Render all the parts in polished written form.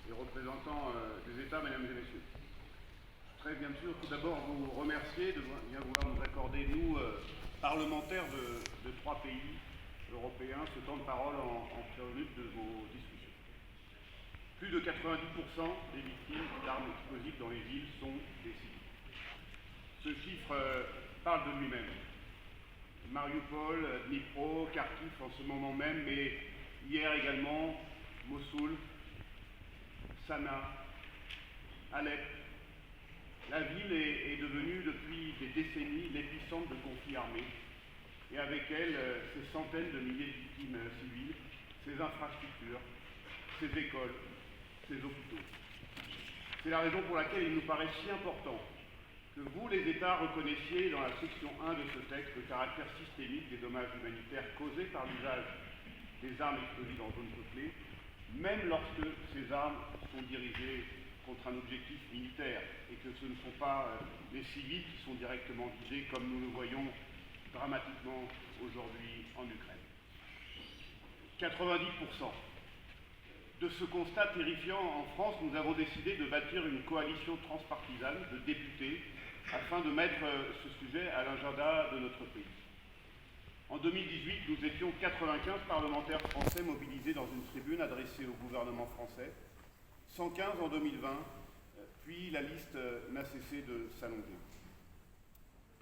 les représentants des États, mesdames et messieurs. Je voudrais bien sûr tout d'abord vous remercier de bien vouloir nous accorder, nous, parlementaires de 3 pays européens, ce temps de parole en prélude de vos discussions. Plus de 90% des victimes d'armes explosives dans les villes sont des civils. Ce chiffre parle de lui-même. Mariupol, Dnipro, Kharkiv en ce moment même, mais hier également, Mossoul, Sanaa, Alep. La ville est devenue depuis des décennies l'épicentre de conflits armés, et avec elle ces centaines de milliers de victimes civiles, ces infrastructures, ces écoles, ces hôpitaux. C'est la raison pour laquelle il nous paraît si important que vous, les États, reconnaissiez dans la section 1 de ce texte le caractère systémique des dommages humanitaires causés par l'usage des armes explosives en zone peuplée, même lorsque ces armes sont dirigées contre un objectif militaire et que ce ne sont pas les civils qui sont directement visés comme nous le voyons dramatiquement aujourd'hui en Ukraine. 90%. De ce constat terrifiant en France, nous avons décidé de bâtir une coalition transpartisane de députés afin de mettre ce sujet à l'agenda de notre pays. En 2018, nous étions 95 parlementaires français mobilisés dans une tribune adressée au gouvernement français, 115 en 2020, puis la liste n'a cessé de s'allonger.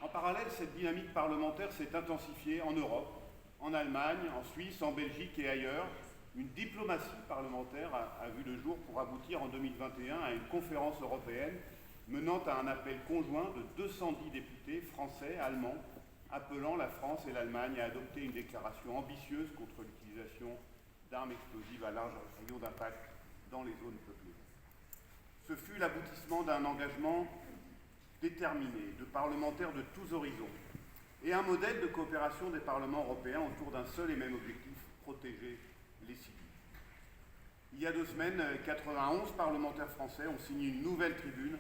En parallèle, cette dynamique parlementaire s'est intensifiée en Europe, en Allemagne, en Suisse, en Belgique et ailleurs. Une diplomatie parlementaire a vu le jour pour aboutir en 2021 à une conférence européenne menant à un appel conjoint de 210 députés français, allemands, appelant la France et l'Allemagne à adopter une déclaration ambitieuse contre l'utilisation d'armes explosives à large rayon d'impact dans les zones peuplées. Ce fut l'aboutissement d'un engagement déterminé de parlementaires de tous horizons et un modèle de coopération des parlements européens autour d'un seul et même objectif, protéger les civils. Il y a 2 semaines, 91 parlementaires français ont signé une nouvelle tribune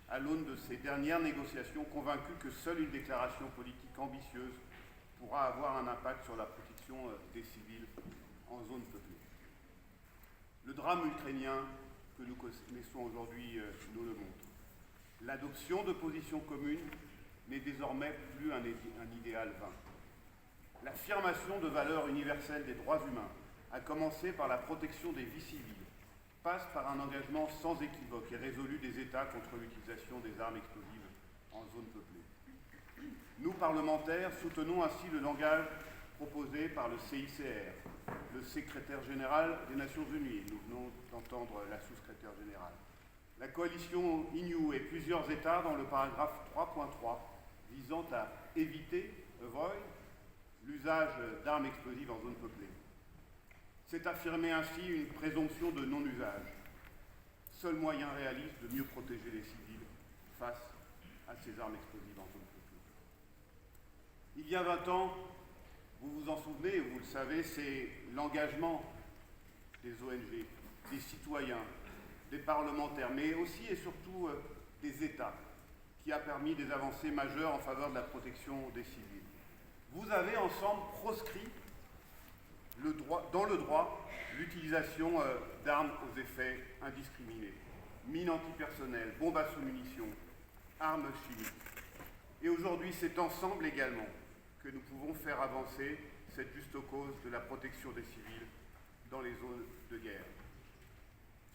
à l'aune de ces dernières négociations, convaincus que seule une déclaration politique ambitieuse pourra avoir un impact sur la protection des civils en zone peuplée. Le drame ukrainien que nous connaissons aujourd'hui nous le montre. L'adoption de positions communes n'est désormais plus un idéal vain. L'affirmation de valeurs universelles des droits humains, à commencer par la protection des vies civiles, passe par un engagement sans équivoque et résolu des États contre l'utilisation des armes explosives en zone peuplée. Nous, parlementaires, soutenons ainsi le langage proposé par le CICR, le secrétaire général des Nations Unies. Nous venons d'entendre la sous-secrétaire générale. La coalition INU et plusieurs États dans le paragraphe 3.3 visant à éviter, avoid, l'usage d'armes explosives en zone peuplée. C'est affirmer ainsi une présomption de non-usage, seul moyen réaliste de mieux protéger les civils face à ces armes explosives en zone peuplée. Il y a 20 ans, vous vous en souvenez, vous le savez, c'est l'engagement des ONG, des citoyens, des parlementaires, mais aussi et surtout des États, qui a permis des avancées majeures en faveur de la protection des civils. Vous avez ensemble proscrit dans le droit l'utilisation d'armes aux effets indiscriminés, mines antipersonnelles, bombes à sous-munitions, armes chimiques. Et aujourd'hui, c'est ensemble également que nous pouvons faire avancer cette juste cause de la protection des civils dans les zones de guerre.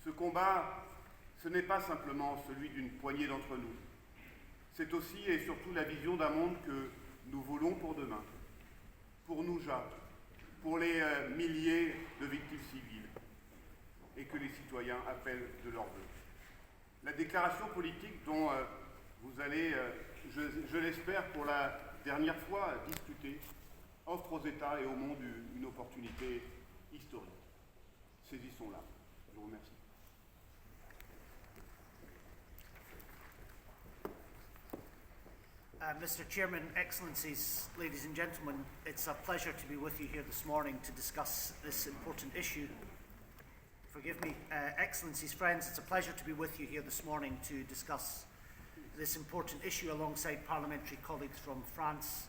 Ce combat, ce n'est pas simplement celui d'une poignée d'entre nous. C'est aussi et surtout la vision d'un monde que nous voulons pour demain, pour nous, pour les milliers de victimes civiles et que les citoyens appellent de leur vœu. La déclaration politique dont vous allez, je l'espère pour la dernière fois, discuter, offre aux États et au monde une opportunité historique. Saisissons-la. Je vous remercie. Mr. Chairman, Excellencies, ladies and gentlemen, it's a pleasure to be with you here this morning to discuss this important issue. Forgive me, Excellencies, friends, it's a pleasure to be with you here this morning to discuss this important issue alongside parliamentary colleagues from France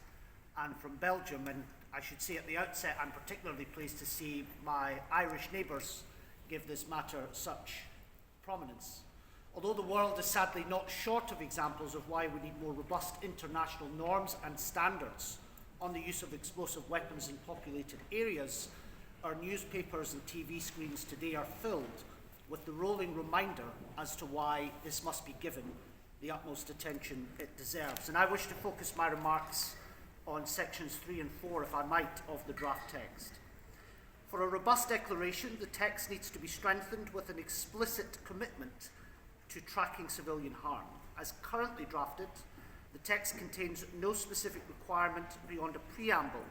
and from Belgium. And I should say at the outset, I'm particularly pleased to see my Irish neighbours give this matter such prominence. Although the world is sadly not short of examples of why we need more robust international norms and standards on the use of explosive weapons in populated areas, our newspapers and TV screens today are filled with the rolling reminder as to why this must be given the utmost attention it deserves. And I wish to focus my remarks on sections 3 and 4, if I might, of the draft text. For a robust declaration, the text needs to be strengthened with an explicit commitment to tracking civilian harm. As currently drafted, the text contains no specific requirement beyond a preamble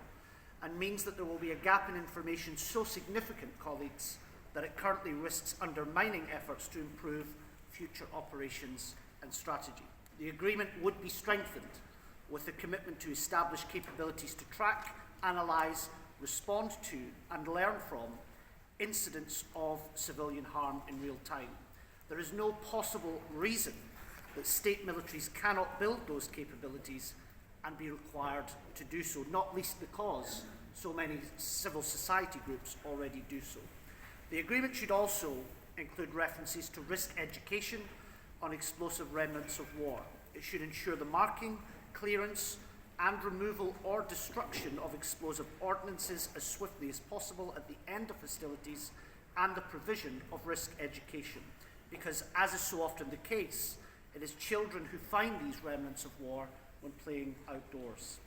and means that there will be a gap in information so significant, colleagues, that it currently risks undermining efforts to improve future operations and strategy. The agreement would be strengthened with a commitment to establish capabilities to track, analyse, respond to and learn from incidents of civilian harm in real time. There is no possible reason that state militaries cannot build those capabilities and be required to do so, not least because so many civil society groups already do so. The agreement should also include references to risk education on explosive remnants of war. It should ensure the marking, clearance and removal or destruction of explosive ordnances as swiftly as possible at the end of hostilities and the provision of risk education. Because, as is so often the case, it is children who find these remnants of war when playing outdoors.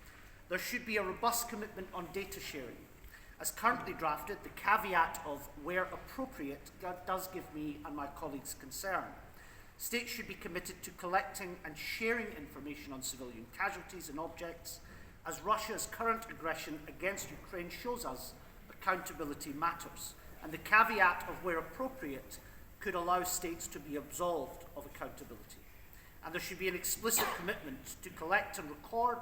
There should be a robust commitment on data sharing. As currently drafted, the caveat of where appropriate does give me and my colleagues concern. States should be committed to collecting and sharing information on civilian casualties and objects, as Russia's current aggression against Ukraine shows us accountability matters, and the caveat of where appropriate could allow states to be absolved of accountability. And there should be an explicit commitment to collect and record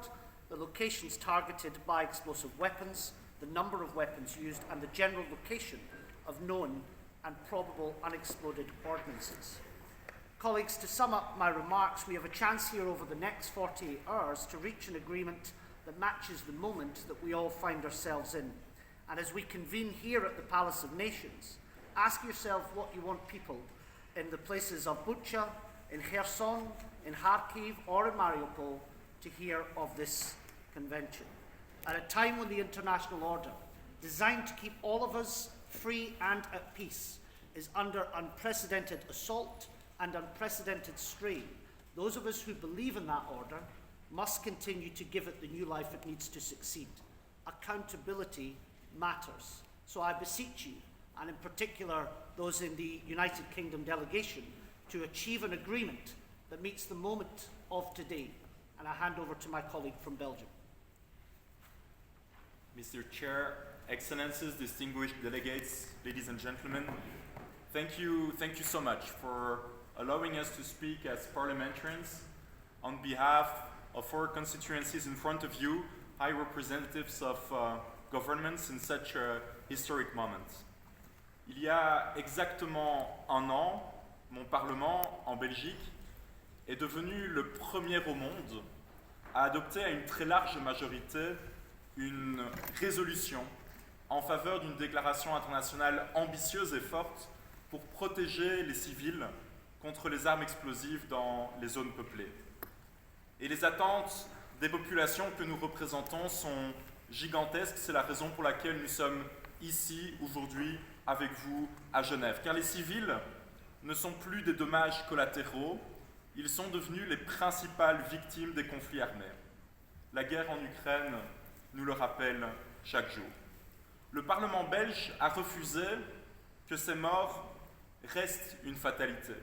the locations targeted by explosive weapons, the number of weapons used, and the general location of known and probable unexploded ordnances. Colleagues, to sum up my remarks, we have a chance here over the next 48 hours to reach an agreement that matches the moment that we all find ourselves in. And as we convene here at the Palace of Nations, ask yourself what you want people in the places of Bucha, in Kherson, in Kharkiv, or in Mariupol to hear of this convention. At a time when the international order, designed to keep all of us free and at peace, is under unprecedented assault and unprecedented strain, those of us who believe in that order must continue to give it the new life it needs to succeed. Accountability matters. So I beseech you, and in particular those in the United Kingdom delegation, to achieve an agreement that meets the moment of today. And I hand over to my colleague from Belgium. Mr. Chair, Excellencies, distinguished delegates, ladies and gentlemen, thank you so much for allowing us to speak as parliamentarians on behalf of our constituencies in front of you, high representatives of governments in such a historic moment. Il y a exactement un an, mon Parlement en Belgique est devenu le premier au monde à adopter à une très large majorité une résolution en faveur d'une déclaration internationale ambitieuse et forte pour protéger les civils contre les armes explosives dans les zones peuplées. Et les attentes des populations que nous représentons sont gigantesques, c'est la raison pour laquelle nous sommes ici aujourd'hui avec vous à Genève. Car les civils ne sont plus des dommages collatéraux, ils sont devenus les principales victimes des conflits armés. La guerre en Ukraine nous le rappelle chaque jour. Le Parlement belge a refusé que ces morts restent une fatalité.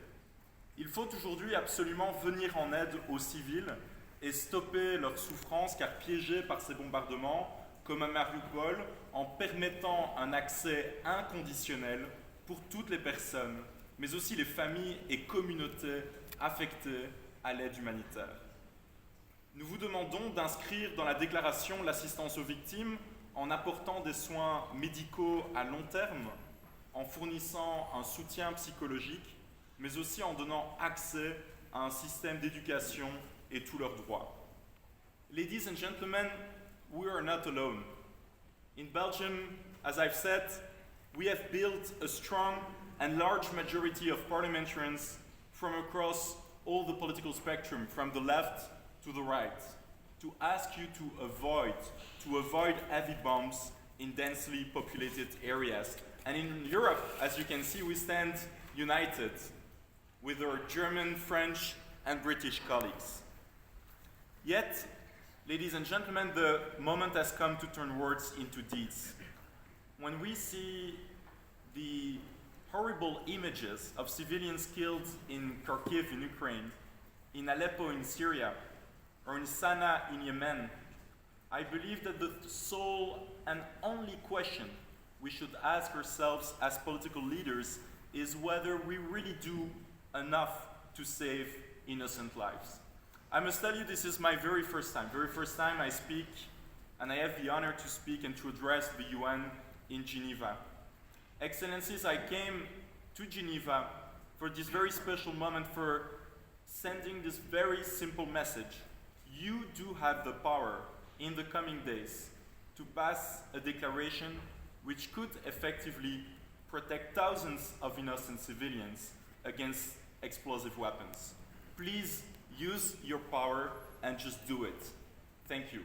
Il faut aujourd'hui absolument venir en aide aux civils et stopper leur souffrance, car piégés par ces bombardements, comme à Mariupol, en permettant un accès inconditionnel pour toutes les personnes, mais aussi les familles et communautés affectées à l'aide humanitaire. Nous vous demandons d'inscrire dans la déclaration l'assistance aux victimes en apportant des soins médicaux à long terme, en fournissant un soutien psychologique, mais aussi en donnant accès à un système d'éducation et tous leurs droits. Ladies and gentlemen, we are not alone. In Belgium, as I've said, we have built a strong and large majority of parliamentarians from across all the political spectrum, from the left to the right, to ask you to avoid heavy bombs in densely populated areas. And in Europe, as you can see, we stand united with our German, French, and British colleagues. Yet, ladies and gentlemen, the moment has come to turn words into deeds. When we see the horrible images of civilians killed in Kharkiv in Ukraine, in Aleppo in Syria, or in Sana'a in Yemen, I believe that the sole and only question we should ask ourselves as political leaders is whether we really do enough to save innocent lives. I must tell you, this is my very first time I speak, and I have the honor to speak and to address the UN in Geneva. Excellencies, I came to Geneva for this very special moment, for sending this very simple message. You do have the power in the coming days to pass a declaration which could effectively protect thousands of innocent civilians against explosive weapons. Please use your power and just do it. Thank you.